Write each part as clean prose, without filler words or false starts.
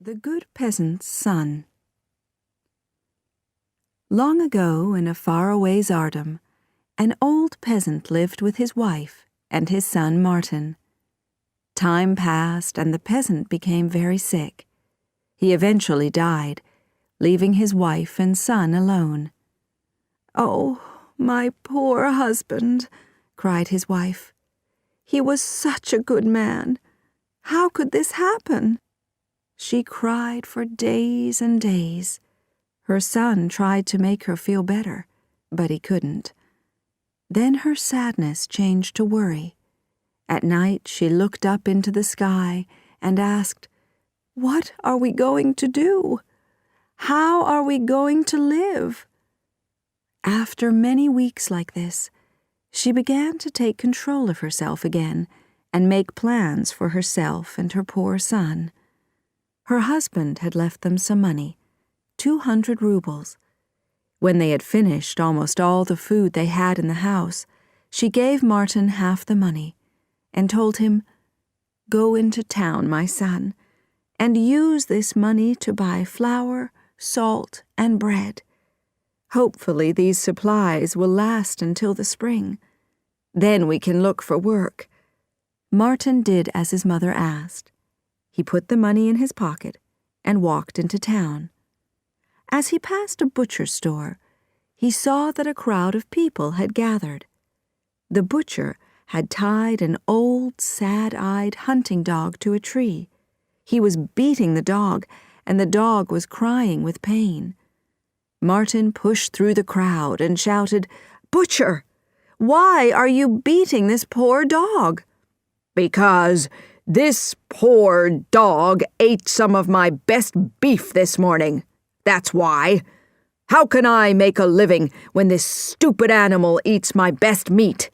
The Good Peasant's Son. Long ago, in a faraway tsardom, an old peasant lived with his wife and his son Martin. Time passed, and the peasant became very sick. He eventually died, leaving his wife and son alone. "Oh, my poor husband," cried his wife. "He was such a good man. How could this happen?" She cried for days and days. Her son tried to make her feel better, but he couldn't. Then her sadness changed to worry. At night she looked up into the sky and asked, "What are we going to do? How are we going to live?" After many weeks like this, she began to take control of herself again and make plans for herself and her poor son. Her husband had left them some money, 200 rubles. When they had finished almost all the food they had in the house, she gave Martin half the money and told him, "Go into town, my son, and use this money to buy flour, salt, and bread. Hopefully these supplies will last until the spring. Then we can look for work." Martin did as his mother asked. He put the money in his pocket and walked into town. As he passed a butcher's store, he saw that a crowd of people had gathered. The butcher had tied an old, sad-eyed hunting dog to a tree. He was beating the dog, and the dog was crying with pain. Martin pushed through the crowd and shouted, "Butcher, why are you beating this poor dog?" "Because this poor dog ate some of my best beef this morning. That's why. How can I make a living when this stupid animal eats my best meat?"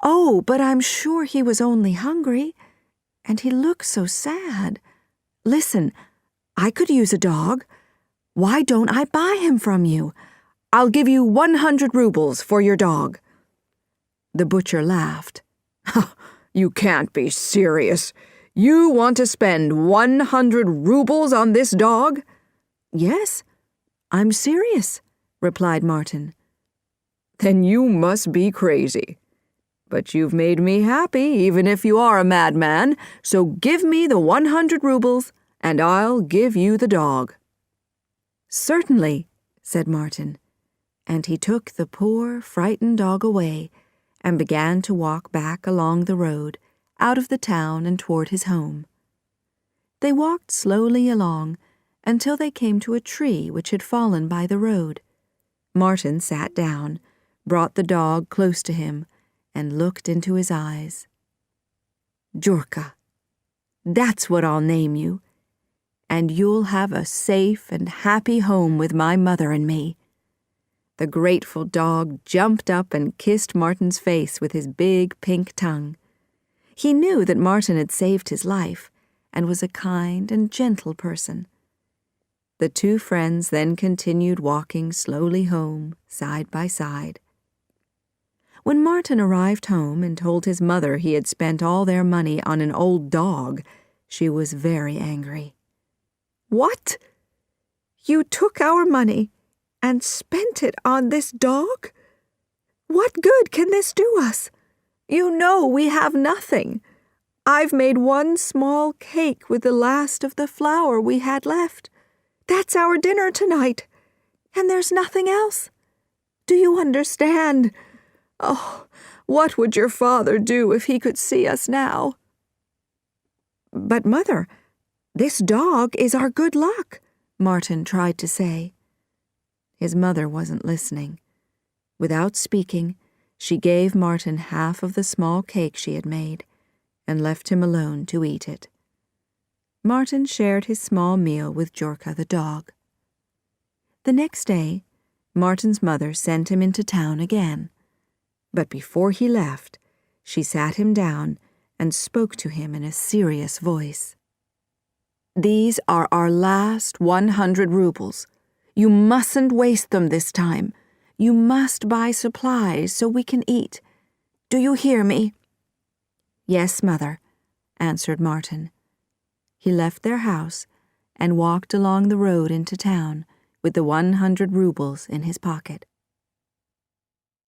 "Oh, but I'm sure he was only hungry, and he looked so sad. Listen, I could use a dog. Why don't I buy him from you? I'll give you 100 rubles for your dog." The butcher laughed. "You can't be serious. You want to spend 100 rubles on this dog?" "Yes, I'm serious," replied Martin. "Then you must be crazy. But you've made me happy, even if you are a madman, so give me the 100 rubles, and I'll give you the dog." "Certainly," said Martin, and he took the poor, frightened dog away and began to walk back along the road, out of the town and toward his home. They walked slowly along until they came to a tree which had fallen by the road. Martin sat down, brought the dog close to him, and looked into his eyes. "Jurka, that's what I'll name you, and you'll have a safe and happy home with my mother and me." The grateful dog jumped up and kissed Martin's face with his big pink tongue. He knew that Martin had saved his life and was a kind and gentle person. The two friends then continued walking slowly home, side by side. When Martin arrived home and told his mother he had spent all their money on an old dog, she was very angry. "What? You took our money and spent it on this dog? What good can this do us? You know we have nothing. I've made one small cake with the last of the flour we had left. That's our dinner tonight, and there's nothing else. Do you understand? Oh, what would your father do if he could see us now?" "But, Mother, this dog is our good luck," Martin tried to say. His mother wasn't listening. Without speaking, she gave Martin half of the small cake she had made and left him alone to eat it. Martin shared his small meal with Jurka the dog. The next day, Martin's mother sent him into town again. But before he left, she sat him down and spoke to him in a serious voice. "These are our last 100 rubles. You mustn't waste them this time. You must buy supplies so we can eat. Do you hear me?" "Yes, Mother," answered Martin. He left their house and walked along the road into town with the 100 rubles in his pocket.